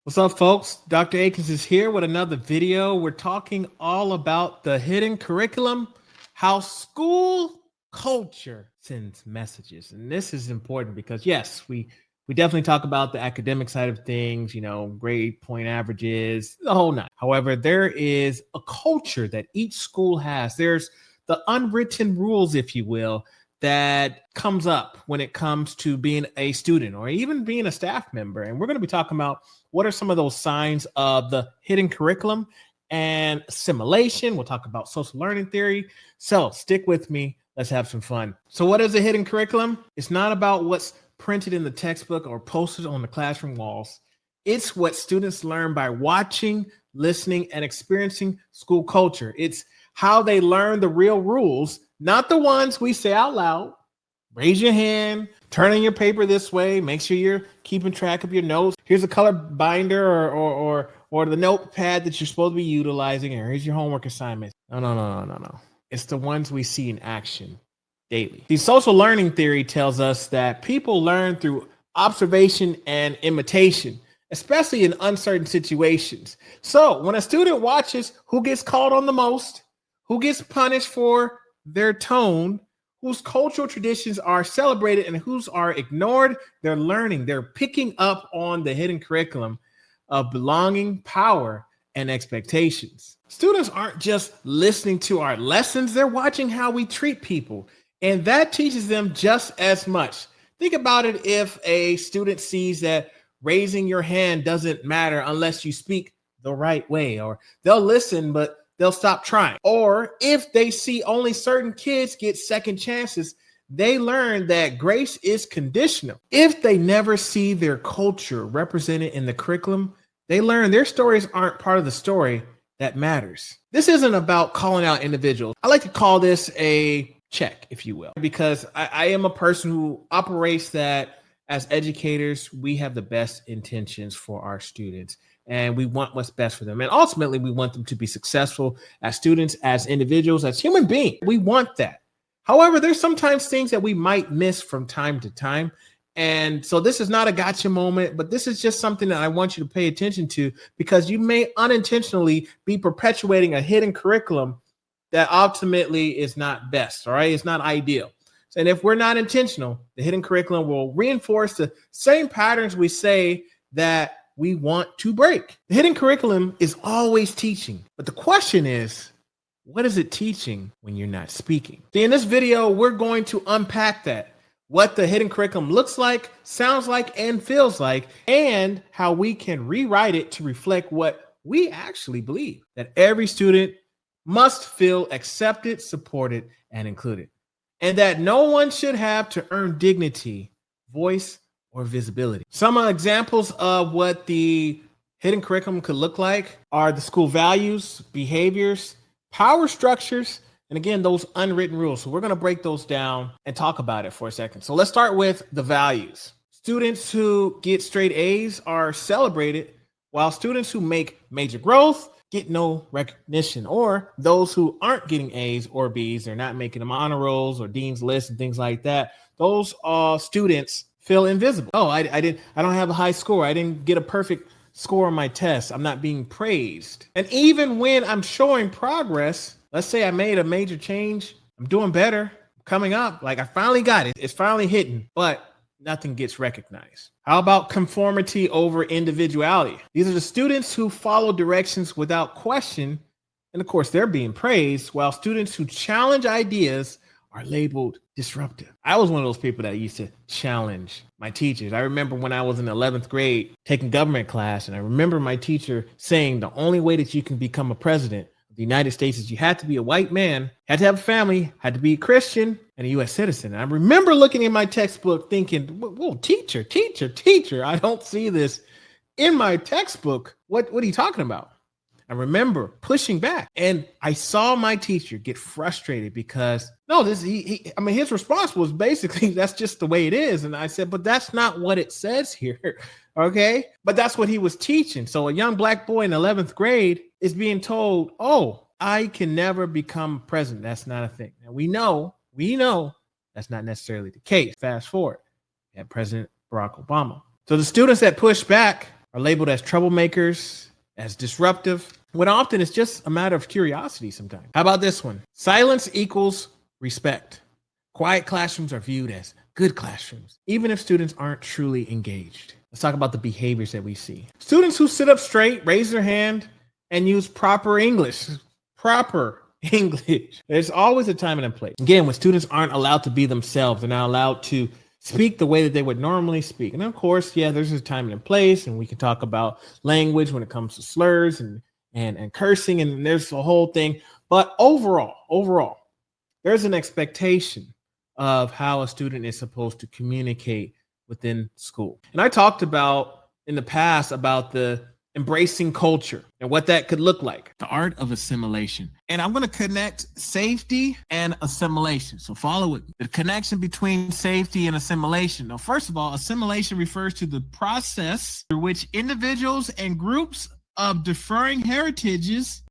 What's up, folks? Dr. Eakins is here with another video. We're talking all about the hidden curriculum, how school culture sends messages. And this is important because, yes, we definitely talk about the academic side of things, grade point averages, the whole nine. However, there is a culture that each school has. There's the unwritten rules, if you will, that comes up when it comes to being a student or even being a staff member. And we're going to be talking about what are some of those signs of the hidden curriculum and assimilation. We'll talk about social learning theory. So stick with me. Let's have some fun. So what is a hidden curriculum? It's not about what's printed in the textbook or posted on the classroom walls. It's what students learn by watching, listening, and experiencing school culture. It's how they learn the real rules, not the ones we say out loud. Raise your hand, turn in your paper this way, make sure you're keeping track of your notes. Here's a color binder or the notepad that you're supposed to be utilizing, and here's your homework assignment. No. It's the ones we see in action daily. The social learning theory tells us that people learn through observation and imitation, especially in uncertain situations. So when a student watches who gets called on the most, who gets punished for their tone, whose cultural traditions are celebrated and whose are ignored, they're learning. They're picking up on the hidden curriculum of belonging, power, and expectations. Students aren't just listening to our lessons, they're watching how we treat people. And that teaches them just as much. Think about it if a student sees that raising your hand doesn't matter unless you speak the right way, or they'll listen, but they'll stop trying. Or if they see only certain kids get second chances, they learn that grace is conditional. If they never see their culture represented in the curriculum, they learn their stories aren't part of the story that matters. This isn't about calling out individuals. I like to call this a check, if you will, because I am a person who operates that as educators, we have the best intentions for our students. And we want what's best for them. And ultimately, we want them to be successful as students, as individuals, as human beings. We want that. However, there's sometimes things that we might miss from time to time. And so this is not a gotcha moment, but this is just something that I want you to pay attention to, because you may unintentionally be perpetuating a hidden curriculum that ultimately is not best, all right? It's not ideal. And if we're not intentional, the hidden curriculum will reinforce the same patterns we say that we want to break. The hidden curriculum is always teaching, but the question is, what is it teaching when you're not speaking? See, in this video, we're going to unpack that, what the hidden curriculum looks like, sounds like, and feels like, and how we can rewrite it to reflect what we actually believe, that every student must feel accepted, supported, and included, and that no one should have to earn dignity, voice, or visibility. Some examples of what the hidden curriculum could look like are the school values, behaviors, power structures, and again, those unwritten rules. So we're going to break those down and talk about it for a second. So let's start with the values. Students who get straight A's are celebrated, while students who make major growth get no recognition, or those who aren't getting A's or B's, they're not making them honor rolls or dean's lists and things like that. Those students feel invisible. Oh, I don't have a high score. I didn't get a perfect score on my test. I'm not being praised. And even when I'm showing progress, let's say I made a major change, I'm doing better, coming up, like I finally got it. It's finally hitting, but nothing gets recognized. How about conformity over individuality? These are the students who follow directions without question. And of course, they're being praised, while students who challenge ideas are labeled disruptive. I was one of those people that used to challenge my teachers. I remember when I was in 11th grade taking government class, and I remember my teacher saying the only way that you can become a president of the United States is you had to be a white man, had to have a family, had to be a Christian, and a U.S. citizen. And I remember looking in my textbook thinking, whoa, teacher, I don't see this in my textbook. What are you talking about? I remember pushing back, and I saw my teacher get frustrated because his response was basically, that's just the way it is. And I said, but that's not what it says here. Okay. But that's what he was teaching. So a young black boy in 11th grade is being told, oh, I can never become president. That's not a thing. And we know that's not necessarily the case. Fast forward at President Barack Obama. So the students that pushed back are labeled as troublemakers, as disruptive, when often it's just a matter of curiosity sometimes. How about this one? Silence equals respect. Quiet classrooms are viewed as good classrooms, even if students aren't truly engaged. Let's talk about the behaviors that we see. Students who sit up straight, raise their hand, and use proper English. Proper English. There's always a time and a place. Again, when students aren't allowed to be themselves, they're not allowed to speak the way that they would normally speak. And of course, yeah, there's a time and a place, and we can talk about language when it comes to slurs and cursing, and there's a whole thing. But overall, there's an expectation of how a student is supposed to communicate within school. And I talked about in the past about the embracing culture and what that could look like. The art of assimilation. And I'm going to connect safety and assimilation. So follow it. The connection between safety and assimilation. Now, first of all, assimilation refers to the process through which individuals and groups of differing heritages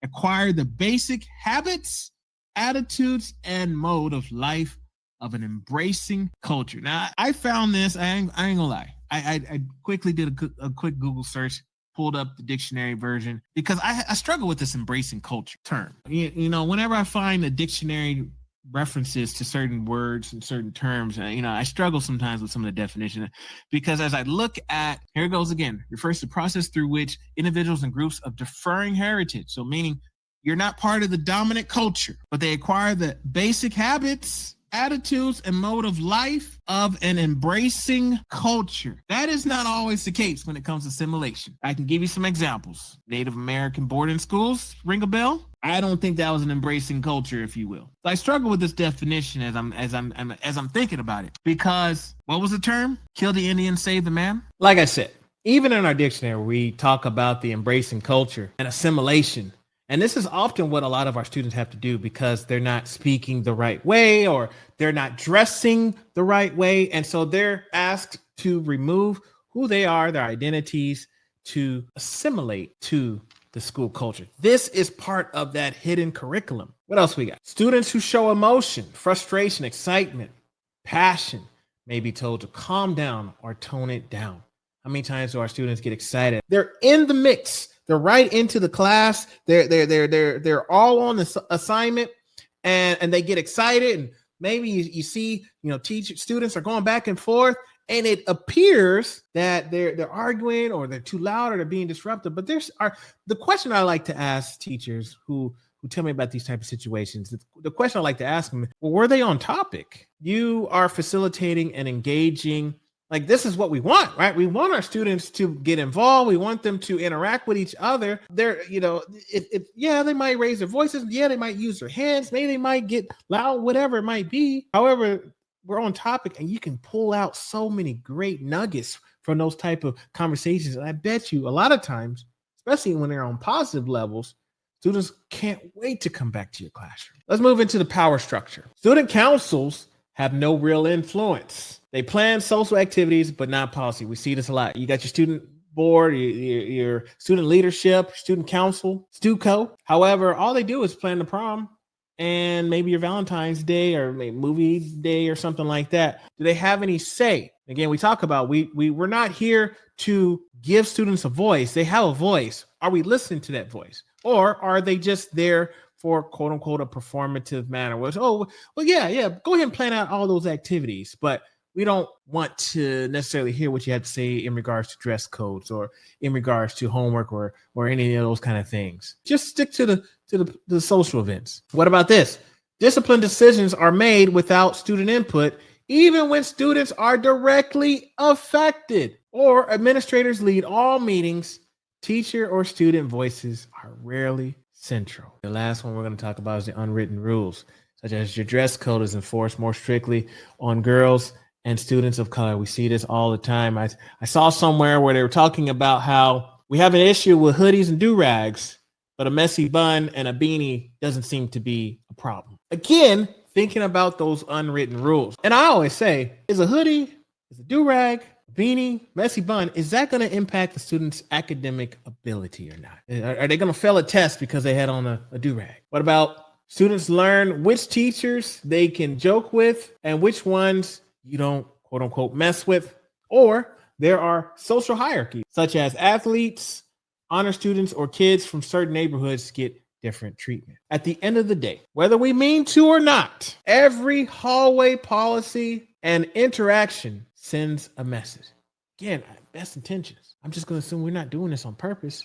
acquire the basic habits, attitudes, and mode of life of an embracing culture. Now, I found this, I ain't gonna lie. I quickly did a quick Google search, pulled up the dictionary version, because I struggle with this embracing culture term. You know, whenever I find a dictionary references to certain words and certain terms, I struggle sometimes with some of the definition, because as I look at, here it goes again, refers to process through which individuals and groups of differing heritage, so meaning you're not part of the dominant culture, but they acquire the basic habits, attitudes, and mode of life of an embracing culture. That is not always the case when it comes to assimilation. I can give you some examples. Native American boarding schools, ring a bell? I don't think that was an embracing culture, if you will. So I struggle with this definition as I'm thinking about it, because what was the term? Kill the Indian, save the man. Like I said, even in our dictionary, we talk about the embracing culture and assimilation. And this is often what a lot of our students have to do because they're not speaking the right way or they're not dressing the right way. And so they're asked to remove who they are, their identities, to assimilate to the school culture. This is part of that hidden curriculum. What else we got? Students who show emotion, frustration, excitement, passion may be told to calm down or tone it down. How many times do our students get excited? They're in the mix. They're right into the class. They're all on the assignment, and they get excited. And maybe you see, students are going back and forth, and it appears that they're arguing or they're too loud or they're being disruptive. But the question I like to ask teachers who tell me about these type of situations. The question I like to ask them: well, were they on topic? You are facilitating and engaging. Like, this is what we want, right? We want our students to get involved. We want them to interact with each other. They might raise their voices. Yeah, they might use their hands. Maybe they might get loud, whatever it might be. However, we're on topic, and you can pull out so many great nuggets from those type of conversations. And I bet you a lot of times, especially when they're on positive levels, students can't wait to come back to your classroom. Let's move into the power structure. Student councils have no real influence. They plan social activities, but not policy. We see this a lot. You got your student board, your student leadership, student council, StuCo. However, all they do is plan the prom and maybe your Valentine's Day or maybe movie day or something like that. Do they have any say? Again, we talk about we're not here to give students a voice. They have a voice. Are we listening to that voice? Or are they just there for quote unquote a performative manner? Go ahead and plan out all those activities, but we don't want to necessarily hear what you have to say in regards to dress codes or in regards to homework or any of those kind of things. Just stick to the social events. What about this? Discipline decisions are made without student input, even when students are directly affected, or administrators lead all meetings. Teacher or student voices are rarely central. The last one we're going to talk about is the unwritten rules, such as your dress code is enforced more strictly on girls and students of color. We see this all the time. I saw somewhere where they were talking about how we have an issue with hoodies and do-rags, but a messy bun and a beanie doesn't seem to be a problem. Again, thinking about those unwritten rules. And I always say, is a hoodie, is a do-rag, beanie, messy bun, is that going to impact the student's academic ability or not? Are they going to fail a test because they had on a do-rag? What about students learn which teachers they can joke with and which ones you don't quote unquote mess with? Or there are social hierarchies, such as athletes, honor students, or kids from certain neighborhoods get different treatment. At the end of the day, whether we mean to or not, every hallway policy and interaction sends a message. Again, best intentions. I'm just going to assume we're not doing this on purpose,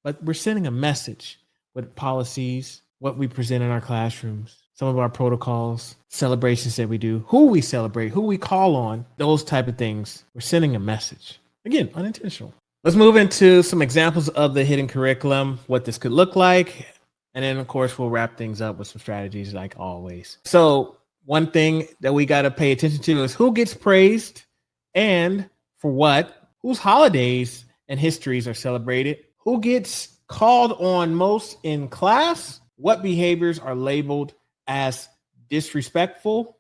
but we're sending a message with policies, what we present in our classrooms, some of our protocols, celebrations that we do, who we celebrate, who we call on, those type of things. We're sending a message. Again, unintentional. Let's move into some examples of the hidden curriculum, what this could look like. And then, of course, we'll wrap things up with some strategies like always. So one thing that we got to pay attention to is who gets praised and for what, whose holidays and histories are celebrated, who gets called on most in class, what behaviors are labeled as disrespectful,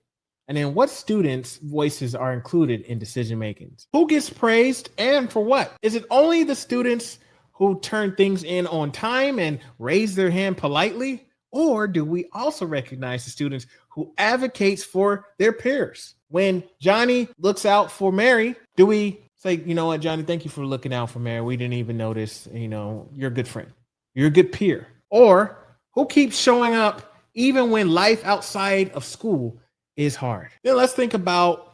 and then what students' voices are included in decision making. Who gets praised and for what? Is it only the students who turn things in on time and raise their hand politely? Or do we also recognize the students who advocates for their peers? When Johnny looks out for Mary, do we say, you know what, Johnny, thank you for looking out for Mary. We didn't even notice, you're a good friend. You're a good peer. Or who keeps showing up even when life outside of school is hard? Then let's think about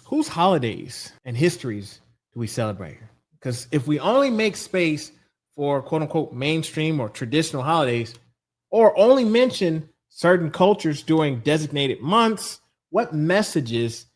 whose holidays and histories do we celebrate? Because if we only make space for quote unquote mainstream or traditional holidays, or only mention certain cultures during designated months, what messages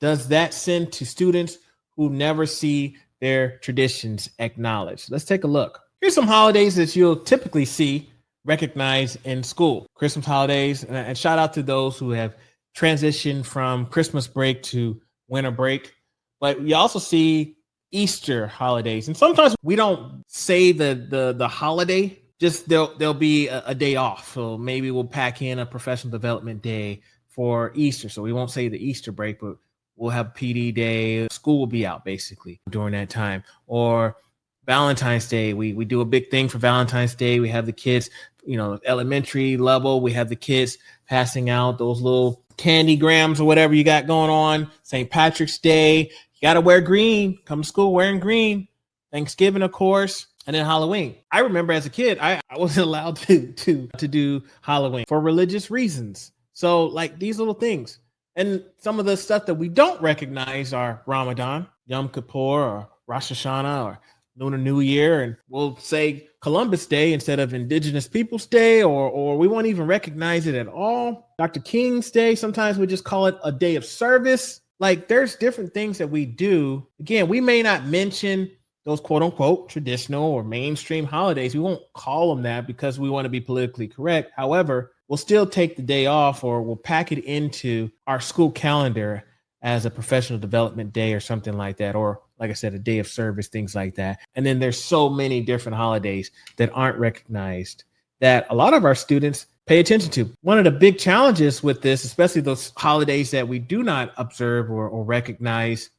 does that send to students who never see their traditions acknowledged? Let's take a look. Here's some holidays that you'll typically see recognized in school. Christmas holidays, and shout out to those who have transitioned from Christmas break to winter break. But you also see Easter holidays, and sometimes we don't say the holiday. Just there'll be a day off. So maybe we'll pack in a professional development day for Easter. So we won't say the Easter break, but we'll have PD day. School will be out basically during that time. Or Valentine's Day. We do a big thing for Valentine's Day. We have the kids, elementary level. We have the kids passing out those little candy grams or whatever you got going on. St. Patrick's Day. You got to wear green. Come to school wearing green. Thanksgiving, of course. And then Halloween. I remember as a kid, I wasn't allowed to do Halloween for religious reasons. So like these little things. And some of the stuff that we don't recognize are Ramadan, Yom Kippur, or Rosh Hashanah, or Lunar New Year. And we'll say Columbus Day instead of Indigenous Peoples Day, or we won't even recognize it at all. Dr. King's Day, sometimes we just call it a day of service. Like there's different things that we do. Again, we may not mention those quote unquote traditional or mainstream holidays. We won't call them that because we want to be politically correct. However, we'll still take the day off or we'll pack it into our school calendar as a professional development day or something like that. Or like I said, a day of service, things like that. And then there's so many different holidays that aren't recognized that a lot of our students pay attention to. One of the big challenges with this, especially those holidays that we do not observe or recognize,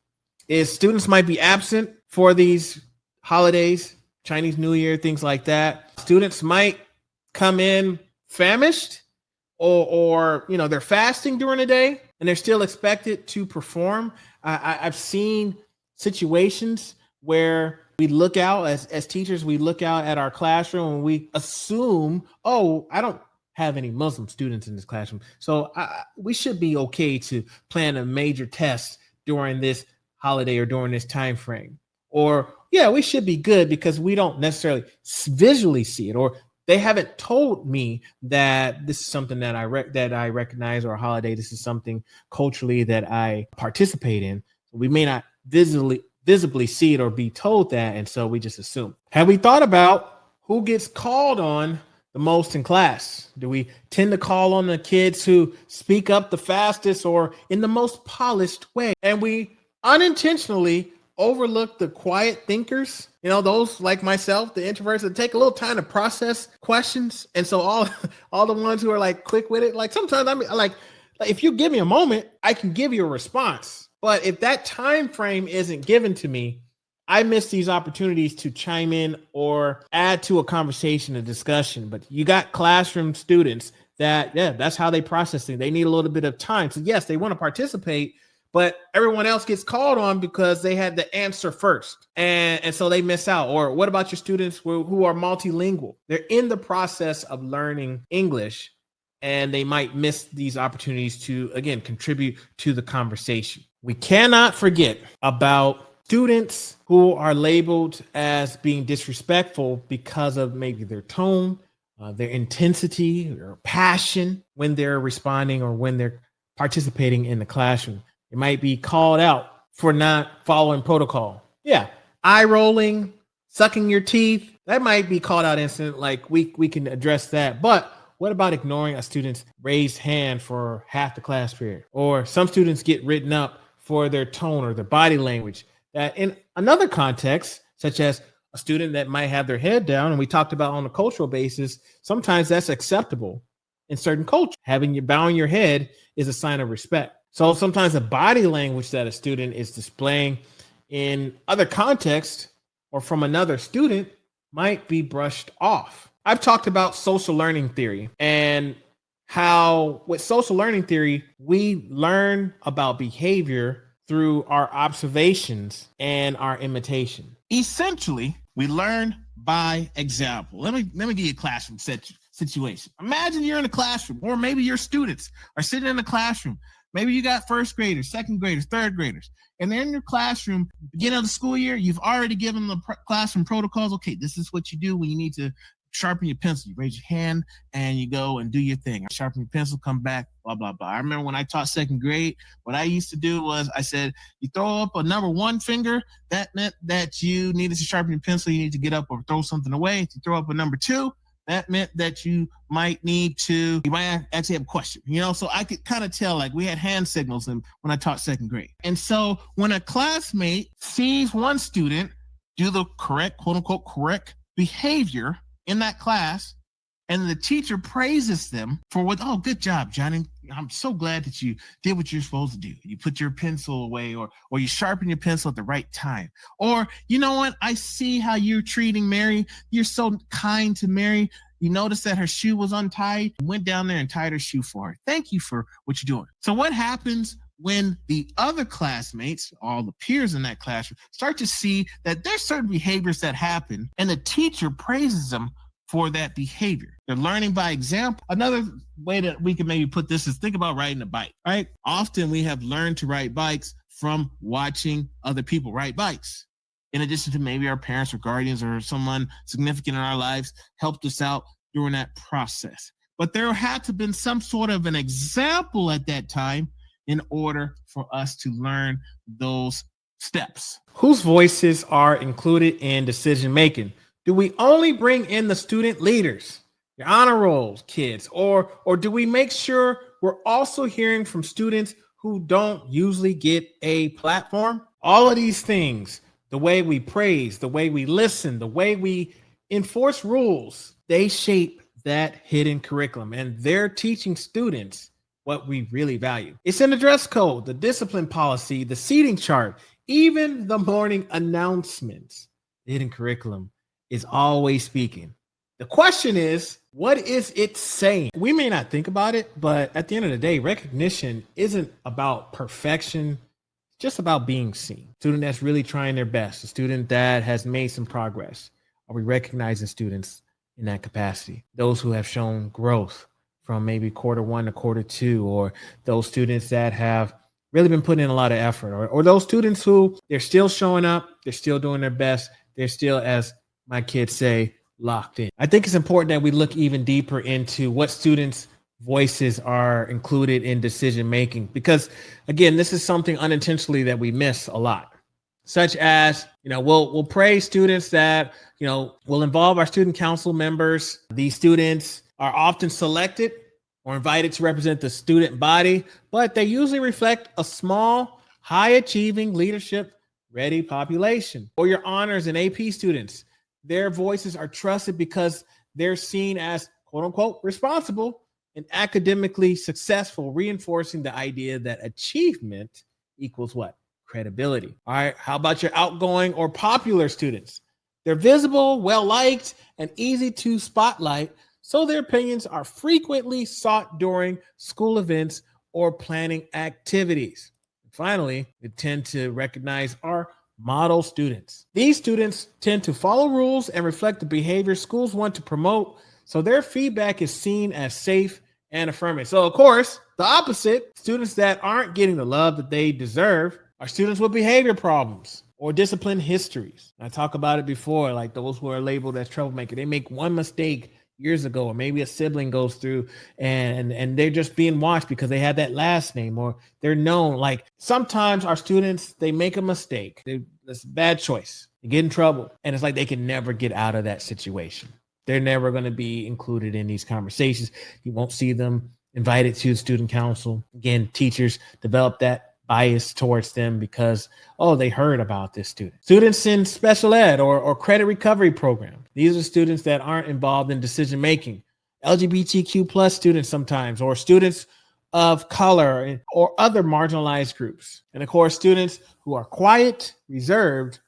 is students might be absent for these holidays, Chinese New Year, things like that. Students might come in famished or they're fasting during the day and they're still expected to perform. I've seen situations where we look out as teachers, we look out at our classroom and we assume, I don't have any Muslim students in this classroom, so we should be okay to plan a major test during this holiday or during this time frame. Or, we should be good because we don't necessarily visually see it, or they haven't told me that this is something that I recognize, or a holiday. This is something culturally that I participate in. We may not visibly see it or be told that, and so we just assume. Have we thought about who gets called on the most in class? Do we tend to call on the kids who speak up the fastest or in the most polished way? And we unintentionally overlook the quiet thinkers, those like myself, the introverts that take a little time to process questions. And so all the ones who are like quick with it, like sometimes I'm like, if you give me a moment, I can give you a response. But if that time frame isn't given to me, I miss these opportunities to chime in or add to a conversation, a discussion. But you got classroom students that's how they process things. They need a little bit of time. So yes, they want to participate, but everyone else gets called on because they had the answer first. And so they miss out. Or what about your students who are multilingual? They're in the process of learning English, and they might miss these opportunities to, again, contribute to the conversation. We cannot forget about students who are labeled as being disrespectful because of maybe their tone, their intensity, their passion when they're responding or when they're participating in the classroom. It might be called out for not following protocol. Yeah, eye rolling, sucking your teeth. That might be called out instant. Like we can address that. But what about ignoring a student's raised hand for half the class period? Or some students get written up for their tone or their body language. That in another context, such as a student that might have their head down, and we talked about on a cultural basis, sometimes that's acceptable in certain cultures. Having you bowing your head is a sign of respect. So sometimes the body language that a student is displaying in other contexts or from another student might be brushed off. I've talked about social learning theory and how with social learning theory, we learn about behavior through our observations and our imitation. Essentially, we learn by example. Let me give you a classroom situation. Imagine you're in a classroom, or maybe your students are sitting in a classroom. Maybe you got first graders, second graders, third graders, and they're in your classroom. Beginning of the school year, you've already given them the classroom protocols. Okay, this is what you do when you need to sharpen your pencil. You raise your hand and you go and do your thing. Sharpen your pencil, come back, blah, blah, blah. I remember when I taught second grade, what I used to do was I said, you throw up a number one finger, that meant that you needed to sharpen your pencil. You need to get up or throw something away. If you throw up a number two, that meant that you might actually have a question, so I could kind of tell, like we had hand signals when I taught second grade. And so when a classmate sees one student do the correct, quote unquote, correct behavior in that class, and the teacher praises them for oh, good job, Johnny. I'm so glad that you did what you're supposed to do. You put your pencil away, or you sharpen your pencil at the right time. Or, you know what? I see how you're treating Mary. You're so kind to Mary. You noticed that her shoe was untied. Went down there and tied her shoe for her. Thank you for what you're doing. So what happens when the other classmates, all the peers in that classroom, start to see that there's certain behaviors that happen and the teacher praises them for that behavior? They're learning by example. Another way that we can maybe put this is think about riding a bike, right? Often we have learned to ride bikes from watching other people ride bikes. In addition to maybe our parents or guardians or someone significant in our lives helped us out during that process. But there had to have been some sort of an example at that time in order for us to learn those steps. Whose voices are included in decision making? Do we only bring in the student leaders, your honor rolls kids, or do we make sure we're also hearing from students who don't usually get a platform? All of these things, the way we praise, the way we listen, the way we enforce rules, they shape that hidden curriculum, and they're teaching students what we really value. It's in the dress code, the discipline policy, the seating chart, even the morning announcements. The hidden curriculum is always speaking. The question is, what is it saying? We may not think about it, but at the end of the day, recognition isn't about perfection, it's just about being seen. Student that's really trying their best, a student that has made some progress. Are we recognizing students in that capacity? Those who have shown growth from maybe quarter one to quarter two, or those students that have really been putting in a lot of effort, or those students who they're still showing up, they're still doing their best, they're still, as my kids say, locked in. I think it's important that we look even deeper into what students' voices are included in decision making, because again, this is something unintentionally that we miss a lot. Such as, we'll praise students that, will involve our student council members. These students are often selected or invited to represent the student body, but they usually reflect a small, high-achieving, leadership-ready population. Or your honors and AP students, their voices are trusted because they're seen as, quote-unquote, responsible and academically successful, reinforcing the idea that achievement equals what? Credibility. All right, how about your outgoing or popular students? They're visible, well-liked, and easy to spotlight, so their opinions are frequently sought during school events or planning activities. Finally, we tend to recognize our model students. These students tend to follow rules and reflect the behavior schools want to promote, so their feedback is seen as safe and affirming. So, of course, the opposite, students that aren't getting the love that they deserve, are students with behavior problems or discipline histories. I talked about it before, like those who are labeled as troublemaker. They make one mistake years ago, or maybe a sibling goes through and they're just being watched because they had that last name, or they're known. Like sometimes our students, they make a mistake. That's a bad choice. They get in trouble. And it's like they can never get out of that situation. They're never going to be included in these conversations. You won't see them invited to student council. Again, teachers develop that bias towards them because, oh, they heard about this student. Students in special ed or credit recovery program. These are students that aren't involved in decision making. LGBTQ plus students sometimes, or students of color or other marginalized groups. And of course, students who are quiet, reserved,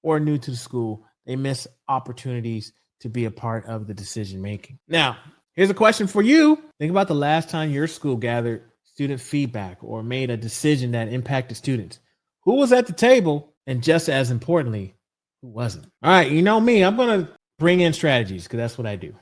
or new to the school, they miss opportunities to be a part of the decision making. Now, here's a question for you. Think about the last time your school gathered student feedback or made a decision that impacted students. Who was at the table? And just as importantly, who wasn't? All right, you know me, I'm going to bring in strategies because that's what I do.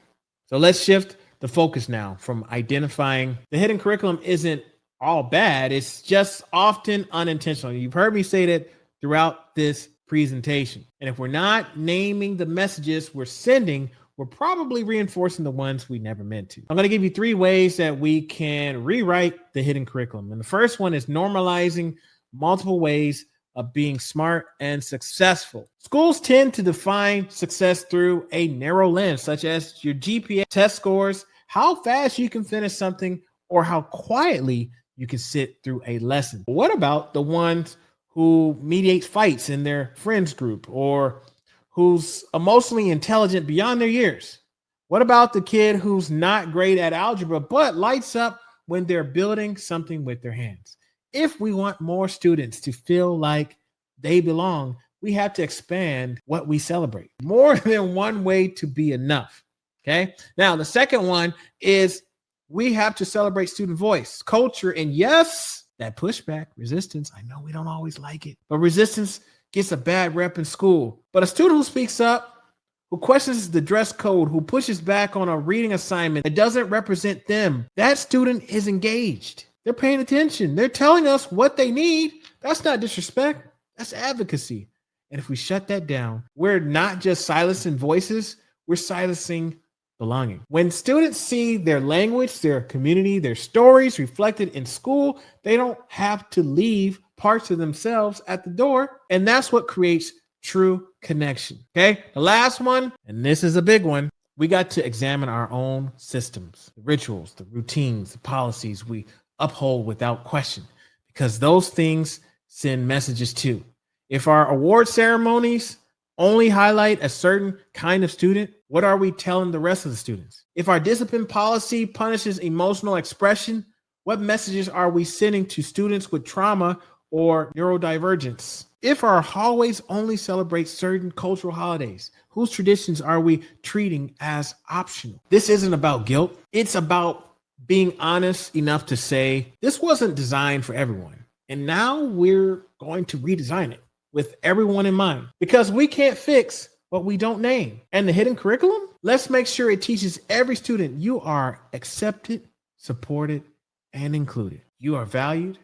So let's shift the focus now from identifying the hidden curriculum isn't all bad. It's just often unintentional. You've heard me say that throughout this presentation. And if we're not naming the messages we're sending, we're probably reinforcing the ones we never meant to. I'm going to give you 3 ways that we can rewrite the hidden curriculum. And the first one is normalizing multiple ways of being smart and successful. Schools tend to define success through a narrow lens, such as your GPA, test scores, how fast you can finish something, or how quietly you can sit through a lesson. What about the ones who mediate fights in their friends group, or who's emotionally intelligent beyond their years? What about the kid who's not great at algebra, but lights up when they're building something with their hands? If we want more students to feel like they belong, we have to expand what we celebrate. More than one way to be enough. Okay. Now, the second one is we have to celebrate student voice, culture, and yes, that pushback, resistance. I know we don't always like it, but resistance gets a bad rep in school. But a student who speaks up, who questions the dress code, who pushes back on a reading assignment that doesn't represent them, that student is engaged. They're paying attention. They're telling us what they need. That's not disrespect. That's advocacy. And if we shut that down, we're not just silencing voices, we're silencing belonging. When students see their language, their community, their stories reflected in school, they don't have to leave parts of themselves at the door. And that's what creates true connection. Okay. The last one, and this is a big one, we got to examine our own systems, the rituals, the routines, the policies we uphold without question, because those things send messages too. If our award ceremonies only highlight a certain kind of student, what are we telling the rest of the students? If our discipline policy punishes emotional expression, what messages are we sending to students with trauma or neurodivergence? If our hallways only celebrate certain cultural holidays, whose traditions are we treating as optional? This isn't about guilt. It's about being honest enough to say, this wasn't designed for everyone. And now we're going to redesign it with everyone in mind, because we can't fix what we don't name. And the hidden curriculum, let's make sure it teaches every student you are accepted, supported, and included. You are valued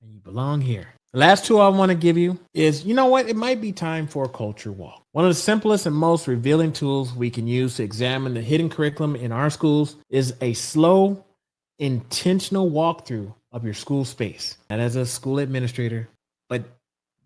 and you belong here. The last 2 I want to give you is, you know what? It might be time for a culture walk. One of the simplest and most revealing tools we can use to examine the hidden curriculum in our schools is a slow, intentional walkthrough of your school space. And as a school administrator, but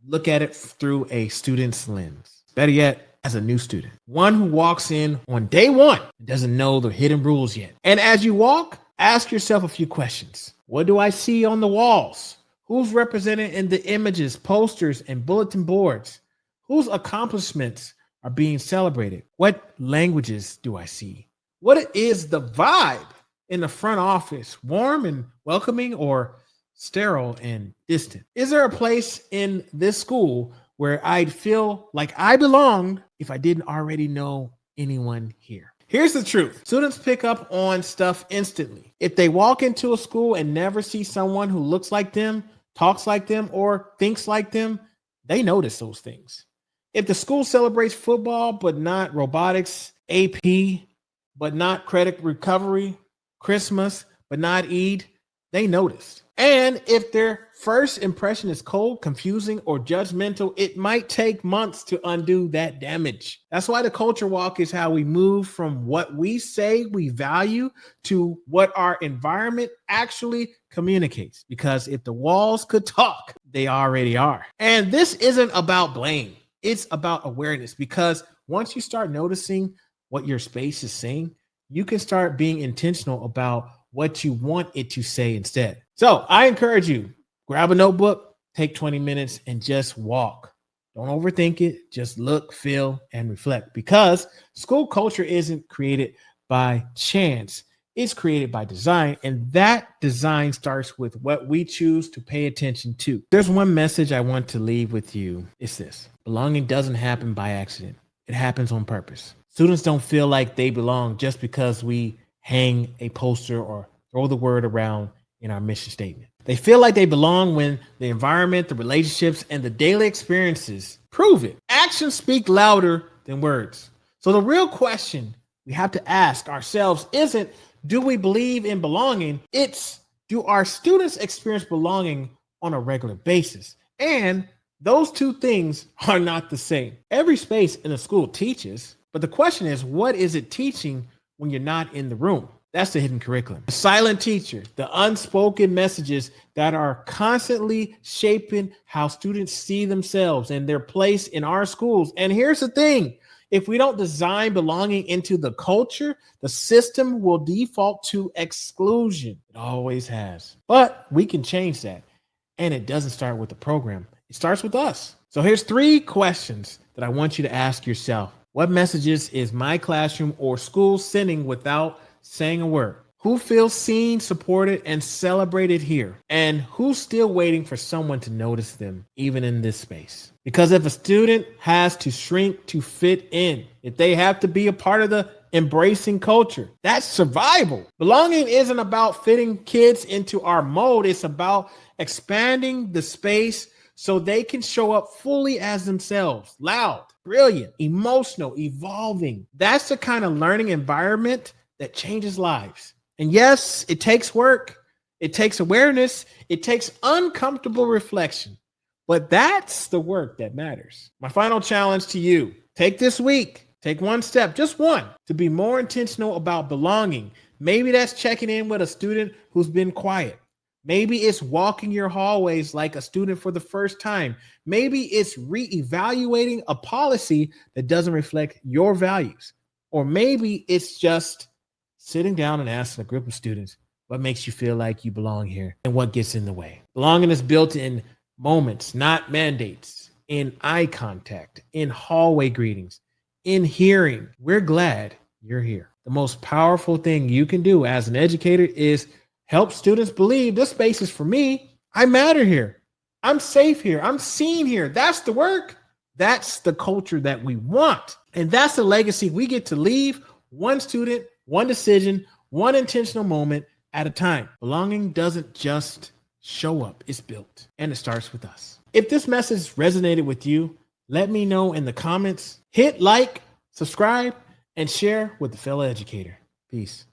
look at it through a student's lens. Better yet, as a new student, one who walks in on day one and doesn't know the hidden rules yet. And as you walk, ask yourself a few questions. What do I see on the walls? Who's represented in the images, posters, and bulletin boards? Whose accomplishments are being celebrated? What languages do I see? What is the vibe in the front office? Warm and welcoming, or sterile and distant? Is there a place in this school where I'd feel like I belonged if I didn't already know anyone here? Here's the truth. Students pick up on stuff instantly. If they walk into a school and never see someone who looks like them, talks like them, or thinks like them, they notice those things. If the school celebrates football, but not robotics, AP, but not credit recovery, Christmas, but not Eid, they notice. And if their first impression is cold, confusing, or judgmental, it might take months to undo that damage. That's why the culture walk is how we move from what we say we value to what our environment actually communicates. Because if the walls could talk, they already are. And this isn't about blame, it's about awareness. Because once you start noticing what your space is saying, you can start being intentional about what you want it to say instead. So I encourage you, grab a notebook, take 20 minutes and just walk. Don't overthink it. Just look, feel, and reflect, because school culture isn't created by chance. It's created by design, and that design starts with what we choose to pay attention to. There's one message I want to leave with you. It's this: belonging doesn't happen by accident. It happens on purpose. Students don't feel like they belong just because we hang a poster or throw the word around in our mission statement. They feel like they belong when the environment, the relationships, and the daily experiences prove it. Actions speak louder than words. So the real question we have to ask ourselves isn't, do we believe in belonging? It's, do our students experience belonging on a regular basis? And those two things are not the same. Every space in a school teaches, but the question is, what is it teaching when you're not in the room? That's the hidden curriculum. The silent teacher, the unspoken messages that are constantly shaping how students see themselves and their place in our schools. And here's the thing: if we don't design belonging into the culture, the system will default to exclusion. It always has. But we can change that. And it doesn't start with the program. It starts with us. So here's 3 questions that I want you to ask yourself. What messages is my classroom or school sending without saying a word? Who feels seen, supported, and celebrated here? And who's still waiting for someone to notice them, even in this space? Because if a student has to shrink to fit in, if they have to be a part of the embracing culture, that's survival. Belonging isn't about fitting kids into our mold. It's about expanding the space so they can show up fully as themselves, loud, brilliant, emotional, evolving. That's the kind of learning environment that changes lives. And yes, it takes work. It takes awareness. It takes uncomfortable reflection. But that's the work that matters. My final challenge to you: take this week, take one step, just one, to be more intentional about belonging. Maybe that's checking in with a student who's been quiet. Maybe it's walking your hallways like a student for the first time. Maybe it's reevaluating a policy that doesn't reflect your values. Or maybe it's just sitting down and asking a group of students, what makes you feel like you belong here and what gets in the way? Belonging is built in moments, not mandates, in eye contact, in hallway greetings, in hearing, we're glad you're here. The most powerful thing you can do as an educator is help students believe this space is for me. I matter here. I'm safe here. I'm seen here. That's the work. That's the culture that we want. And that's the legacy we get to leave, one student, one decision, one intentional moment at a time. Belonging doesn't just show up, it's built. And it starts with us. If this message resonated with you, let me know in the comments. Hit like, subscribe, and share with a fellow educator. Peace.